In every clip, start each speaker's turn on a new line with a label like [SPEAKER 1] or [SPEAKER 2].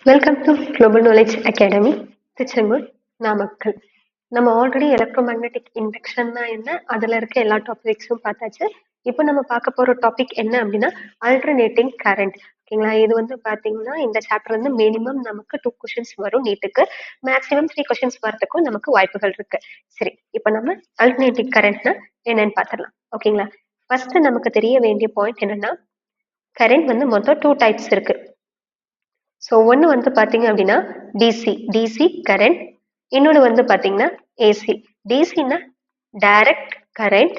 [SPEAKER 1] Welcome to global knowledge academy Tiruchengode Namakkal. நம்ம already electromagnetic இண்டக்ஷன்னா என்ன, அதுல இருக்க எல்லா டாபிக்ஸும் பார்த்தாச்சு. இப்போ நம்ம பார்க்க போற டாபிக் என்ன அப்படின்னா அல்டர்னேட்டிங் கரண்ட். ஓகேங்களா, இது வந்து பாத்தீங்கன்னா இந்த சாப்டர் வந்து மினிமம் நமக்கு 2 கொஸ்டின்ஸ் வரும், நீட்டுக்கு மேக்ஸிமம் 3 கொஸ்டின்ஸ் வரதுக்கும் நமக்கு வாய்ப்புகள் இருக்கு. சரி, இப்போ நம்ம அல்டர்னேட்டிங் கரண்ட்னா என்னன்னு பார்த்துடலாம். ஓகேங்களா, ஃபர்ஸ்ட் நமக்கு தெரிய வேண்டிய பாயிண்ட் என்னன்னா கரண்ட் வந்து மொத்தம் 2 டைப்ஸ் இருக்கு. ஸோ ஒன்று வந்து பார்த்தீங்க அப்படின்னா டிசி கரண்ட், இன்னொன்று வந்து பார்த்தீங்கன்னா ஏசி. டிசின்னா டைரக்ட் கரண்ட்,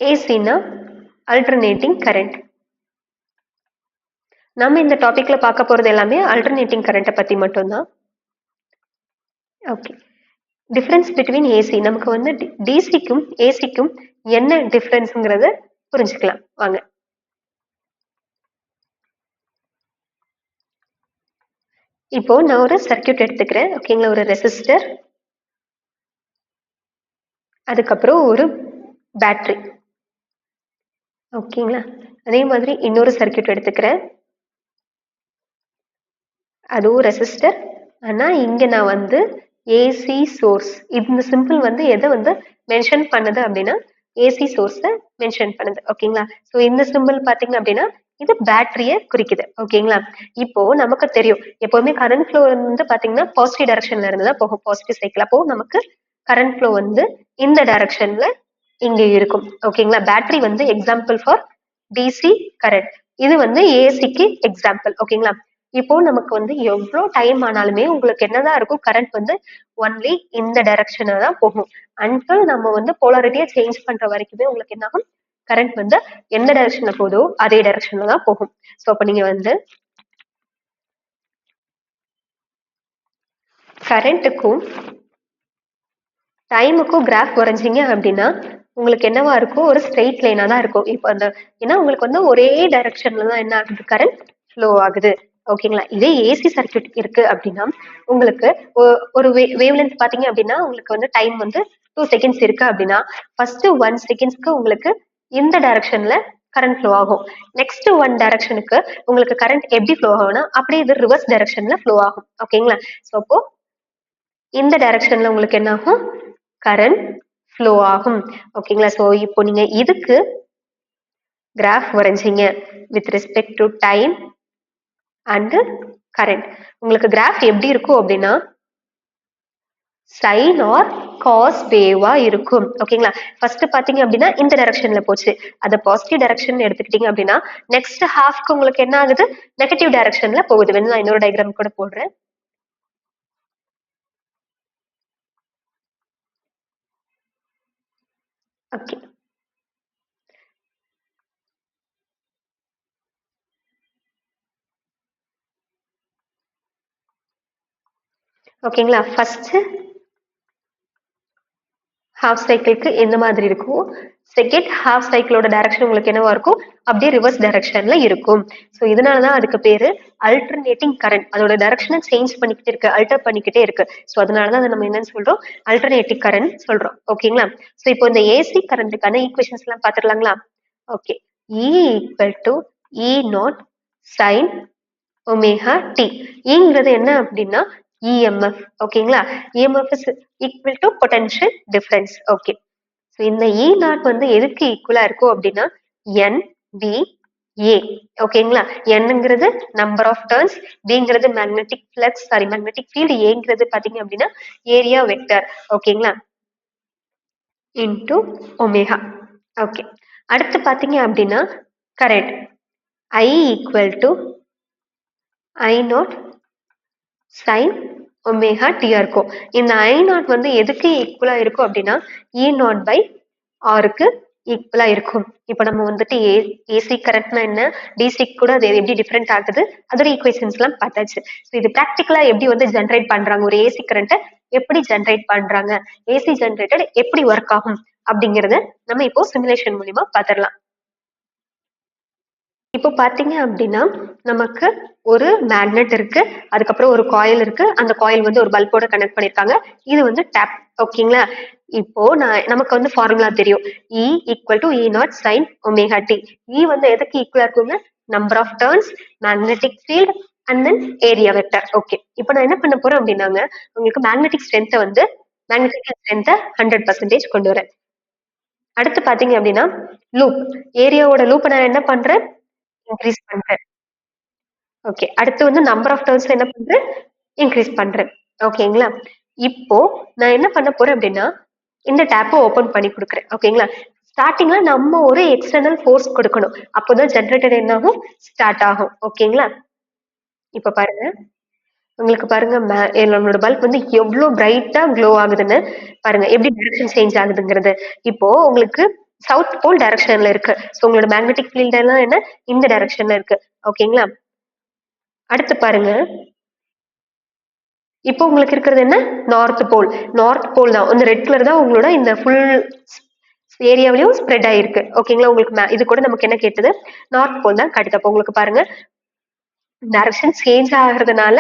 [SPEAKER 1] ஏசின்னா அல்டர்னேட்டிங் கரண்ட். நம்ம இந்த டாபிக்ல பார்க்க போறது எல்லாமே அல்டர்னேட்டிங் கரண்ட்டை பத்தி மட்டும்தான். ஓகே, டிஃபரன்ஸ் பிட்வீன் ஏசி, நமக்கு வந்து டிசிக்கும் ஏசிக்கும் என்ன டிஃபரன்ஸ்ங்கிறத புரிஞ்சுக்கலாம் வாங்க. இப்போ நான் ஒரு சர்க்கியூட் எடுத்துக்கிறேன். ஓகேங்களா, ஒரு ரெசிஸ்டர், அதுக்கப்புறம் ஒரு பேட்டரி. ஓகேங்களா, அதே மாதிரி இன்னொரு சர்க்கியூட் எடுத்துக்கிறேன், அதுவும் ரெசிஸ்டர். ஆனா இங்க நான் வந்து ஏசி சோர்ஸ், இந்த சிம்பிள் வந்து எதை வந்து மென்ஷன் பண்ணுது அப்படின்னா ஏசி சோர்ஸை மென்ஷன் பண்ணுது. ஓகேங்களா, ஸோ இந்த சிம்பிள் பாத்தீங்க அப்படின்னா இது பேட்டரிய குறிக்குது. ஓகேங்களா, இப்போ நமக்கு தெரியும் எப்பவுமே கரண்ட் ஃப்ளோ வந்து பாத்தீங்கன்னா பாசிட்டிவ் டைரக்ஷன்ல இருந்து தான் போகும், பாசிட்டிவ் சைக்கிள். அப்போ நமக்கு கரண்ட் ஃப்ளோ வந்து இந்த டைரக்ஷன்ல இங்க இருக்கும். ஓகேங்களா, பேட்டரி வந்து எக்ஸாம்பிள் ஃபார் டிசி கரண்ட், இது வந்து ஏசிக்கு எக்ஸாம்பிள். ஓகேங்களா, இப்போ நமக்கு வந்து எவ்வளோ டைம் ஆனாலுமே உங்களுக்கு என்னதான் இருக்கும், கரண்ட் வந்து ஒன்லி இந்த டைரக்ஷன்ல தான் போகும். அன்டில் நம்ம வந்து போலாரிட்டியை சேஞ்ச் பண்ற வரைக்குமே உங்களுக்கு என்ன ஆகும், கரண்ட் வந்து எந்த டைரக்ஷன்ல போதோ அதே டைரக்ஷன்ல தான் போகும். ஸோ அப்போ நீங்க வந்து கரண்ட்டுக்கும் டைமுக்கும் கிராஃப் வரைஞ்சிங்க அப்படின்னா உங்களுக்கு என்னவா இருக்கும், ஒரு ஸ்ட்ரெயிட் லைனா தான் இருக்கும். இப்போ அந்த ஏன்னா உங்களுக்கு வந்து ஒரே டைரக்ஷன்ல தான் என்ன ஆகுது, கரண்ட் ஃப்ளோ ஆகுது. ஓகேங்களா, இதே ஏசி சர்க்கியூட் இருக்கு அப்படின்னா உங்களுக்கு ஒரு வேவ் லென்த் பாத்தீங்க அப்படின்னா உங்களுக்கு வந்து டைம் வந்து 2 செகண்ட்ஸ் இருக்கு அப்படின்னா ஃபர்ஸ்ட் 1 செகண்ட்ஸ்க்கு உங்களுக்கு இந்த டைரக்ஷன்ல கரண்ட் ஃப்ளோ ஆகும். நெக்ஸ்ட் 1 டைரக்ஷனுக்கு உங்களுக்கு கரண்ட் எப்படி ஃப்ளோ ஆகும்னா அப்படியே இது ரிவர்ஸ் டைரக்ஷன்ல ஃப்ளோ ஆகும். ஓகேங்களா, ஸோ அப்போ இந்த டைரக்ஷன்ல உங்களுக்கு என்ன ஆகும், கரண்ட் ஃப்ளோ ஆகும். ஓகேங்களா, ஸோ இப்போ நீங்க இதுக்கு கிராஃப் வரைஞ்சிங்க with respect to time and current, உங்களுக்கு கிராஃப் எப்படி இருக்கும் அப்படின்னா சைன் ஆர் காஸ் வேவா இருக்கும். ஓகேங்களா, ஃபர்ஸ்ட் பாத்தீங்க அப்படின்னா இந்த டைரக்ஷன்ல போச்சு, அதை பாசிட்டிவ் டைரக்ஷன் எடுத்துக்கிட்டீங்க அப்படின்னா நெக்ஸ்ட் ஹாஃப்க்கு உங்களுக்கு என்ன ஆகுது, நெகட்டிவ் டைரக்ஷன்ல போகுது. வேணும் நான் இன்னொரு டயக்ராம் கூட போடுறேன். ஓகே, ஓகேங்களா, ஃபர்ஸ்ட் ஹாஃப் சைக்கிளுக்கு எந்த மாதிரி இருக்கும், செகண்ட் ஹாஃப் சைக்கிளோட டைரக்ஷன் உங்களுக்கு என்னவா இருக்கும், அப்படியே ரிவர்ஸ் டைரக்ஷன்ல இருக்கும். ஸோ இதனாலதான் அதுக்கு பேரு அல்டர்னேட்டிங் கரண்ட், அதோட டைரக்ஷனை சேஞ்ச் பண்ணிக்கிட்டே இருக்கு, அல்டர் பண்ணிக்கிட்டே இருக்கு. ஸோ அதனாலதான் அதை நம்ம என்னன்னு சொல்றோம், அல்டர்னேட்டிங் கரண்ட் சொல்றோம். ஓகேங்களா, ஸோ இப்போ இந்த ஏசி கரண்ட்டுக்கான ஈக்குவேஷன்ஸ் எல்லாம் பாத்துடலாங்களா. Okay, E equal to E naught sine omega t. ங்கிறது என்ன அப்படின்னா இஎம்எஃப். ஓகேங்களா, EMF is equal to potential difference. Okay, so இந்த இ நாட் வந்து எதுக்கு ஈக்குவலா இருக்கும் அப்படின்னா என் பி ஏ. ஓகேங்களா, என்னங்கிறது நம்பர் ஆஃப் டர்ன்ஸ், பிங்கிறது magnetic flux, sorry magnetic field, ஏங்கிறது பாத்தீங்க அப்படின்னா ஏரியா வெக்டர். ஓகேங்களா, இன்டு ஒமேகா. ஓகே, அடுத்து பாத்தீங்க அப்படின்னா current I equal to I naught sine omega டிஆ இருக்கும். இந்த ஐ நாட் வந்து எதுக்கு ஈக்குவலா இருக்கும் அப்படின்னா இ நாட் பை ஆருக்கு ஈக்குவலா இருக்கும். இப்போ நம்ம வந்துட்டு ஏசி கரண்ட்னா என்ன, டிசி கூட அது எப்படி டிஃபரெண்ட் ஆகுது, அதோட ஈக்குவேஷன்ஸ் எல்லாம் பார்த்தாச்சு. ஸோ இது ப்ராக்டிக்கலா எப்படி வந்து ஜென்ரேட் பண்றாங்க, ஒரு ஏசி கரண்ட்டை எப்படி ஜென்ரேட் பண்றாங்க, ஏசி ஜென்ரேட்டர் எப்படி ஒர்க் ஆகும் அப்படிங்கறத நம்ம இப்போ சிமுலேஷன் மூலியமா பார்த்துடலாம். இப்போ பார்த்தீங்க அப்படின்னா, நமக்கு ஒரு மேக்னெட் இருக்கு. அதுக்கப்புறம் ஒரு காயில் இருக்கு. அந்த காயில் வந்து ஒரு பல்போட கனெக்ட் பண்ணியிருக்காங்க. இது வந்து டேப். ஓகேங்களா? இப்போ நமக்கு வந்து ஃபார்முலா தெரியும். E equal to E naught sine omega t. E வந்து எதுக்கு ஈக்குவலா இருக்குங்க? Number of turns, magnetic field and then area vector. Okay. இப்போ நான் என்ன பண்ண போறேன் அப்படின்னாங்க, உங்களுக்கு மேக்னெட்டிக் ஸ்ட்ரென்த்த வந்து மேக்னெட்டிக் ஸ்ட்ரென்த்த 100% கொண்டு வரேன். அடுத்து பார்த்தீங்க அப்படின்னா, லூப். ஏரியாவோட லூப்ப நான் என்ன பண்றேன்? இன்கிரீஸ் பண்றேன். ஓகே. அடுத்து வந்து நம்பர் ஆஃப் டர்ன்ஸ் என்ன பண்றேன்? இன்கிரீஸ் பண்றேன். ஓகேங்களா? இப்போ நான் என்ன பண்ண போறேன் அப்படின்னா, இந்த டேப்ப ஓப்பன் பண்ணி குடுக்குறேன். ஓகேங்களா? ஸ்டார்ட்டிங்ல நம்ம ஒரு எக்ஸ்டர்னல் ஃபோர்ஸ் கொடுக்கணும். அப்போதான் ஜெனரேட்டர் என்ன ஆகும்? ஸ்டார்ட் ஆகும். ஓகேங்களா? இப்ப பாருங்க. உங்களுக்கு பாருங்க நம்மளோட பல்ப் வந்து எவ்ளோ பிரைட்டா க்ளோ ஆகுதுன்னு பாருங்க. எப்படி டைரக்ஷன் சேஞ்ச் ஆகுதுங்கிறது. இப்போ உங்களுக்கு சவுத் போல் டைரக்ஷன்ல இருக்கு. சோ உங்களோட மேக்னெட்டிக் ஃபீல்ட் எல்லாம் என்ன? இந்த டைரக்ஷன்ல இருக்கு. ஓகேங்களா? அடுத்து பாருங்க. இப்போ உங்களுக்கு இருக்கிறது என்ன? North pole. நார்த் போல் தான். இந்த ரெட் கலர் தான் உங்களோட இந்த ஃபுல் ஏரியாவிலயும் ஸ்ப்ரெட் ஆயிருக்கு. ஓகேங்களா? உங்களுக்கு இது கூட நமக்கு என்ன கேட்டது? நார்த் போல் தான் காட்டுது. அப்போ உங்களுக்கு பாருங்க டைரக்ஷன் சேஞ்ச் ஆகுறதுனால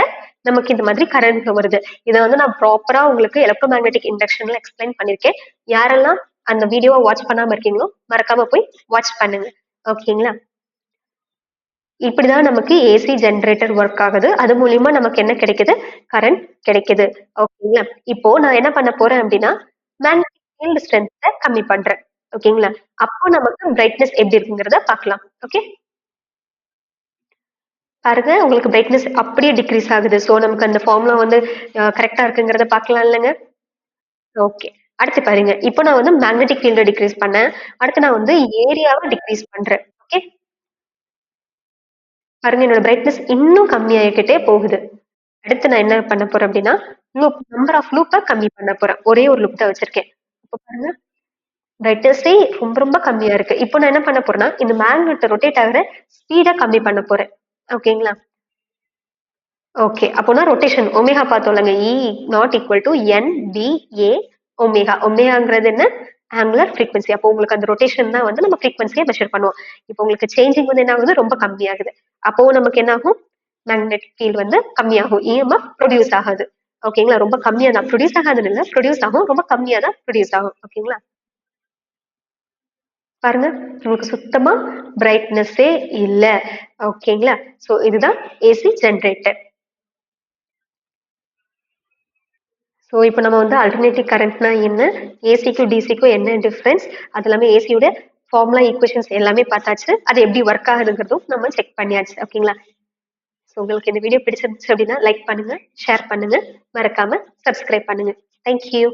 [SPEAKER 1] நமக்கு இந்த மாதிரி கரண்ட் வருது. இத வந்து நான் ப்ராப்பரா உங்களுக்கு எலக்ட்ரோ மேக்னெட்டிக் இண்டக்ஷன்ல எக்ஸ்பிளைன் பண்ணிருக்கேன். யாரெல்லாம் அந்த வீடியோவை வாட்ச் பண்ணாம இருக்கீங்களோ மறக்காம போய் வாட்ச் பண்ணுங்க. ஓகேங்களா? இப்படிதான் நமக்கு ஏசி ஜெனரேட்டர் ஒர்க் ஆகுது. அது மூலியமா நமக்கு என்ன கிடைக்குது? கரண்ட் கிடைக்குது. ஓகேங்களா? இப்போ நான் என்ன பண்ண போறேன் அப்படின்னா, மேக்னெட்டிக் ஃபீல்ட் ஸ்ட்ரென்த்த கம்மி பண்றேன். ஓகேங்களா? அப்போ நமக்கு பிரைட்னஸ் எப்படி இருக்குங்கிறத பார்க்கலாம். ஓகே? பாருங்க உங்களுக்கு பிரைட்னஸ் அப்படியே டிக்ரீஸ் ஆகுது. சோ நமக்கு அந்த ஃபார்முலா வந்து கரெக்ட்டா இருக்குங்கிறத பார்க்கலாம் இல்லங்க? ஓகே. அடுத்து பாருங்க. இப்போ நான் வந்து மேக்னெட்டிக் ஃபீல்ட டிக்ரீஸ் பண்ணேன். அடுத்து நான் வந்து ஏரியாவ டிக்ரீஸ் பண்றேன். ஓகே? பாருங்க என்னோட பிரைட்னஸ் இன்னும் கம்மியாகிக்கிட்டே போகுது. அடுத்து நான் என்ன பண்ண போறேன் அப்படின்னா, நம்பர் ஆஃப் லூப்ப கம்மி பண்ண போறேன். ஒரே ஒரு லூப் தான் வச்சிருக்கேன். இப்ப பாருங்க பிரைட்னஸே ரொம்ப ரொம்ப கம்மியா இருக்கு. இப்போ நான் என்ன பண்ண போறேன்னா, இந்த மேக்னெட் ரொட்டேட் ஆகுற ஸ்பீட கம்மி பண்ண போறேன். ஓகேங்களா? ஓகே. அப்போனா ரொட்டேஷன் ஒமேகா பார்த்தோம்லங்க. E naught equal to NBA omega. ஒமேகாங்கிறது என்ன? Angular frequency. அப்போ உங்களுக்கு அந்த ரொட்டேஷன் தான் வந்து நம்ம ஃப்ரீக்வன்சிய மெஷர் பண்ணுவோம். இப்போ உங்களுக்கு சேஞ்சிங் வந்து என்ன ஆகுது? ரொம்ப கம்மியாகுது. அப்போ நமக்கு என்ன ஆகும்? மேக்னெட்டிக் ஃபீல்ட் வந்து கம்மியாகும். இஎம்எஃப் ப்ரொடியூஸ் ஆகாது. ஓகேங்களா? ரொம்ப கம்மியா தான். ப்ரொடியூஸ் ஆகாதுன்னு இல்ல. ப்ரொடியூஸ் ஆகும். ரொம்ப கம்மியா தான் ப்ரொடியூஸ் ஆகும். ஓகேங்களா? பாருங்க. உங்களுக்கு சுத்தமா பிரைட்னஸே இல்ல. ஓகேங்களா? சோ இதுதான் ஏசி ஜெனரேட்டர். ஸோ இப்போ நம்ம வந்து அல்டர்னேட்டிவ் கரண்ட்னா என்ன? ஏசிக்கும் டிசிக்கும் என்ன டிஃபரன்ஸ்? அது எல்லாமே ஏசியோட ஃபார்முலா ஈக்குவேஷன்ஸ் எல்லாமே பார்த்தாச்சு. அது எப்படி ஒர்க் ஆகுதுங்கிறதும் நம்ம செக் பண்ணியாச்சு. ஓகேங்களா? ஸோ உங்களுக்கு இந்த வீடியோ பிடிச்சிருந்துச்சு அப்படின்னா லைக் பண்ணுங்க, ஷேர் பண்ணுங்க, மறக்காம சப்ஸ்கிரைப் பண்ணுங்க. Thank you.